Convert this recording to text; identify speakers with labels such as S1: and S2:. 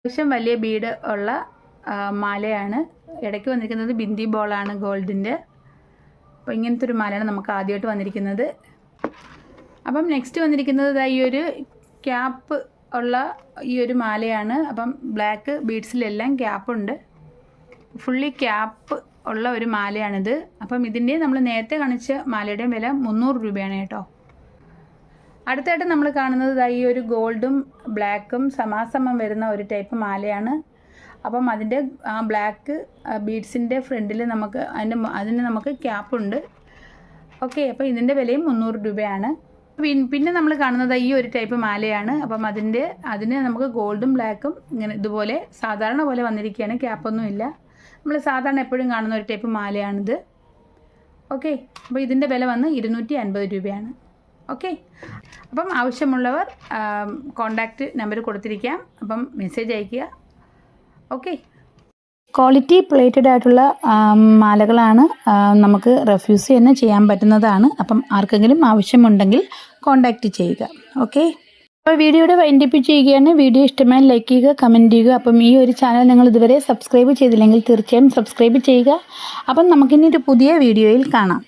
S1: അത്യാവശ്യം വലിയ ബീഡ് ഉള്ള മാലയാണ്. ഇടയ്ക്ക് വന്നിരിക്കുന്നത് ബിന്ദി ബോളാണ് ഗോൾഡിൻ്റെ. അപ്പോൾ ഇങ്ങനത്തെ ഒരു മാലയാണ് നമുക്ക് ആദ്യമായിട്ട് വന്നിരിക്കുന്നത്. അപ്പം നെക്സ്റ്റ് വന്നിരിക്കുന്നത് ഈ ഒരു ക്യാപ്പ് ഉള്ള ഈ ഒരു മാലയാണ്. അപ്പം ബ്ലാക്ക് ബീഡ്സിലെല്ലാം ക്യാപ്പുണ്ട്. ഫുള്ളി ക്യാപ്പ് ഉള്ള ഒരു മാലയാണിത്. അപ്പം ഇതിൻ്റെ നമ്മൾ നേരത്തെ കാണിച്ച മാലയുടെയും വില 300 രൂപയാണ് കേട്ടോ. അടുത്തായിട്ട് നമ്മൾ കാണുന്നത് ഈ ഒരു ഗോൾഡും ബ്ലാക്കും സമാസമം വരുന്ന ഒരു ടൈപ്പ് മാലയാണ്. അപ്പം അതിൻ്റെ ആ ബ്ലാക്ക് ബീഡ്സിൻ്റെ ഫ്രണ്ടിൽ അതിന് നമുക്ക് ക്യാപ്പുണ്ട്. ഓക്കെ, അപ്പോൾ ഇതിൻ്റെ വിലയും 300 രൂപയാണ്. പിന്നെ നമ്മൾ കാണുന്നത് ഈ ഒരു ടൈപ്പ് മാലയാണ്. അപ്പം അതിന് നമുക്ക് ഗോൾഡും ബ്ലാക്കും ഇങ്ങനെ ഇതുപോലെ സാധാരണ പോലെ വന്നിരിക്കുകയാണ്. ക്യാപ്പൊന്നും ഇല്ല. നമ്മൾ സാധാരണ എപ്പോഴും കാണുന്ന ഒരു ടൈപ്പ് മാലയാണിത്. ഓക്കെ, അപ്പോൾ ഇതിൻ്റെ വില വന്ന് 250 രൂപയാണ്. ഓക്കെ, അപ്പം ആവശ്യമുള്ളവർ കോണ്ടാക്റ്റ് നമ്പർ കൊടുത്തിരിക്കാം. അപ്പം മെസ്സേജ് അയയ്ക്കുക. ഓക്കെ, ക്വാളിറ്റി പ്ലേറ്റഡ് ആയിട്ടുള്ള മാലകളാണ്. നമുക്ക് റെഫ്യൂസ് തന്നെ ചെയ്യാൻ പറ്റുന്നതാണ്. അപ്പം ആർക്കെങ്കിലും ആവശ്യമുണ്ടെങ്കിൽ കോണ്ടാക്റ്റ് ചെയ്യുക. ഓക്കെ, അപ്പോൾ വീഡിയോയുടെ വൈൻഡപ്പ് ചെയ്യുകയാണ്. വീഡിയോ ഇഷ്ടമായി ലൈക്ക് ചെയ്യുക, കമൻറ്റ് ചെയ്യുക. അപ്പം ഈ ഒരു ചാനൽ നിങ്ങൾ ഇതുവരെ സബ്സ്ക്രൈബ് ചെയ്തില്ലെങ്കിൽ തീർച്ചയായും സബ്സ്ക്രൈബ് ചെയ്യുക. അപ്പം നമുക്കിനി ഒരു പുതിയ വീഡിയോയിൽ കാണാം.